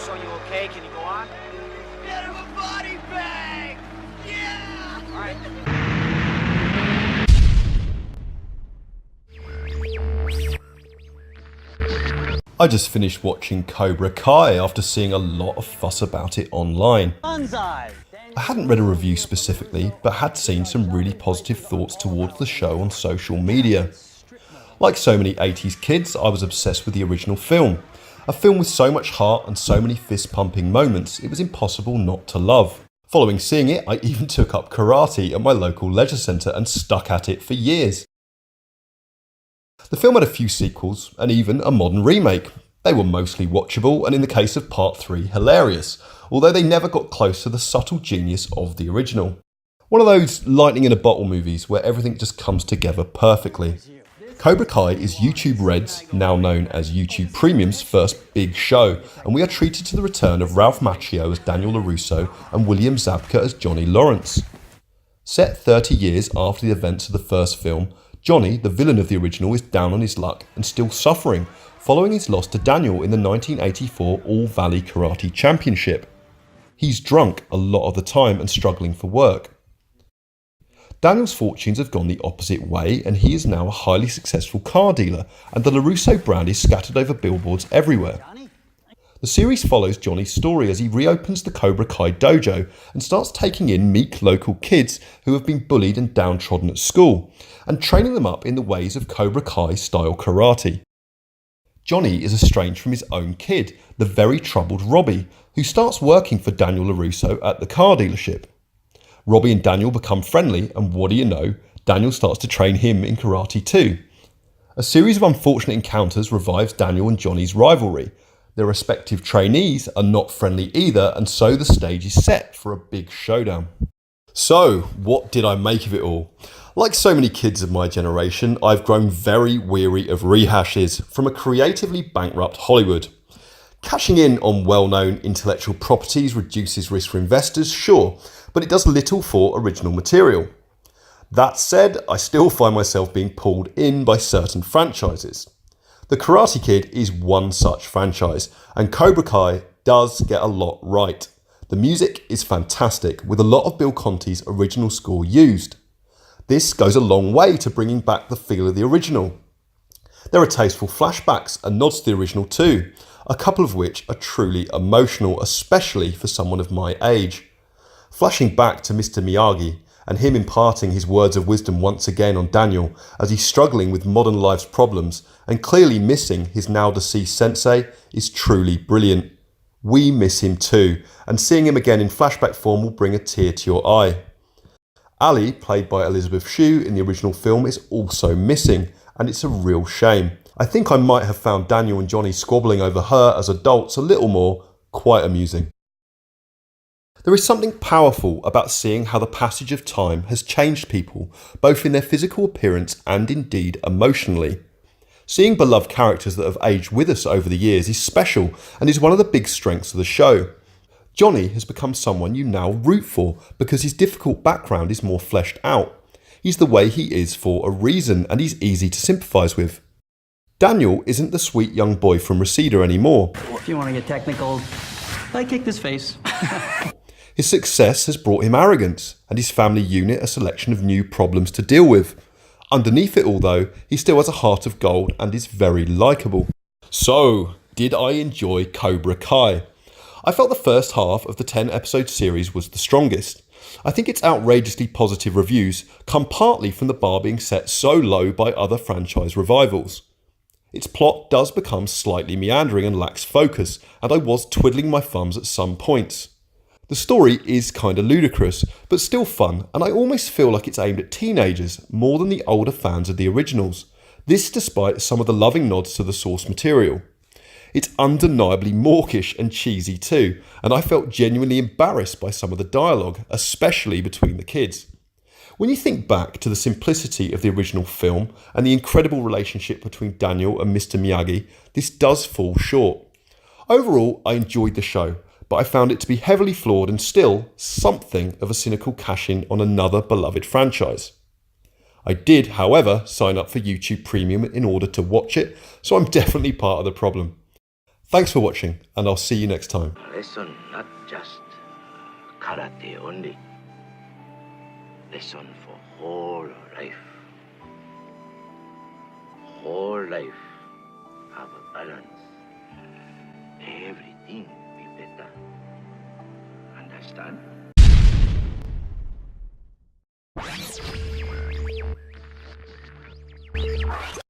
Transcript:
So you okay? Can you go on? Get him a body bag! Yeah! All right. I just finished watching Cobra Kai after seeing a lot of fuss about it online. I hadn't read a review specifically, but had seen some really positive thoughts towards the show on social media. Like so many 80s kids, I was obsessed with the original film. A film with so much heart and so many fist-pumping moments, it was impossible not to love. Following seeing it, I even took up karate at my local leisure centre and stuck at it for years. The film had a few sequels and even a modern remake. They were mostly watchable and in the case of Part 3, hilarious, although they never got close to the subtle genius of the original. One of those lightning in a bottle movies where everything just comes together perfectly. Cobra Kai is YouTube Red's, now known as YouTube Premium's, first big show, and we are treated to the return of Ralph Macchio as Daniel LaRusso and William Zabka as Johnny Lawrence. Set 30 years after the events of the first film, Johnny, the villain of the original, is down on his luck and still suffering, following his loss to Daniel in the 1984 All-Valley Karate Championship. He's drunk a lot of the time and struggling for work. Daniel's fortunes have gone the opposite way and he is now a highly successful car dealer, and the LaRusso brand is scattered over billboards everywhere. The series follows Johnny's story as he reopens the Cobra Kai dojo and starts taking in meek local kids who have been bullied and downtrodden at school, and training them up in the ways of Cobra Kai style karate. Johnny is estranged from his own kid, the very troubled Robbie, who starts working for Daniel LaRusso at the car dealership. Robbie and Daniel become friendly, and what do you know, Daniel starts to train him in karate too. A series of unfortunate encounters revives Daniel and Johnny's rivalry. Their respective trainees are not friendly either, and so the stage is set for a big showdown. So, what did I make of it all? Like so many kids of my generation, I've grown very weary of rehashes from a creatively bankrupt Hollywood. Cashing in on well-known intellectual properties reduces risk for investors, sure, but it does little for original material. That said, I still find myself being pulled in by certain franchises. The Karate Kid is one such franchise, and Cobra Kai does get a lot right. The music is fantastic, with a lot of Bill Conti's original score used. This goes a long way to bringing back the feel of the original. There are tasteful flashbacks and nods to the original too, a couple of which are truly emotional, especially for someone of my age. Flashing back to Mr. Miyagi and him imparting his words of wisdom once again on Daniel as he's struggling with modern life's problems and clearly missing his now deceased sensei is truly brilliant. We miss him too, and seeing him again in flashback form will bring a tear to your eye. Ali, played by Elizabeth Shue in the original film, is also missing, and it's a real shame. I think I might have found Daniel and Johnny squabbling over her as adults a little more quite amusing. There is something powerful about seeing how the passage of time has changed people, both in their physical appearance and indeed emotionally. Seeing beloved characters that have aged with us over the years is special and is one of the big strengths of the show. Johnny has become someone you now root for because his difficult background is more fleshed out. He's the way he is for a reason and he's easy to sympathise with. Daniel isn't the sweet young boy from Reseda anymore. If you want to get technical, I kicked his face. His success has brought him arrogance, and his family unit a selection of new problems to deal with. Underneath it all though, he still has a heart of gold and is very likeable. So, did I enjoy Cobra Kai? I felt the first half of the 10-episode series was the strongest. I think its outrageously positive reviews come partly from the bar being set so low by other franchise revivals. Its plot does become slightly meandering and lacks focus, and I was twiddling my thumbs at some points. The story is kinda ludicrous, but still fun, and I almost feel like it's aimed at teenagers more than the older fans of the originals. This despite some of the loving nods to the source material. It's undeniably mawkish and cheesy too, and I felt genuinely embarrassed by some of the dialogue, especially between the kids. When you think back to the simplicity of the original film and the incredible relationship between Daniel and Mr. Miyagi, this does fall short. Overall, I enjoyed the show, but I found it to be heavily flawed and still something of a cynical cash-in on another beloved franchise. I did, however, sign up for YouTube Premium in order to watch it, so I'm definitely part of the problem. Thanks for watching, and I'll see you next time. Lesson not just karate only. Lesson for whole life. Whole life have a balance. Everything be better. Understand?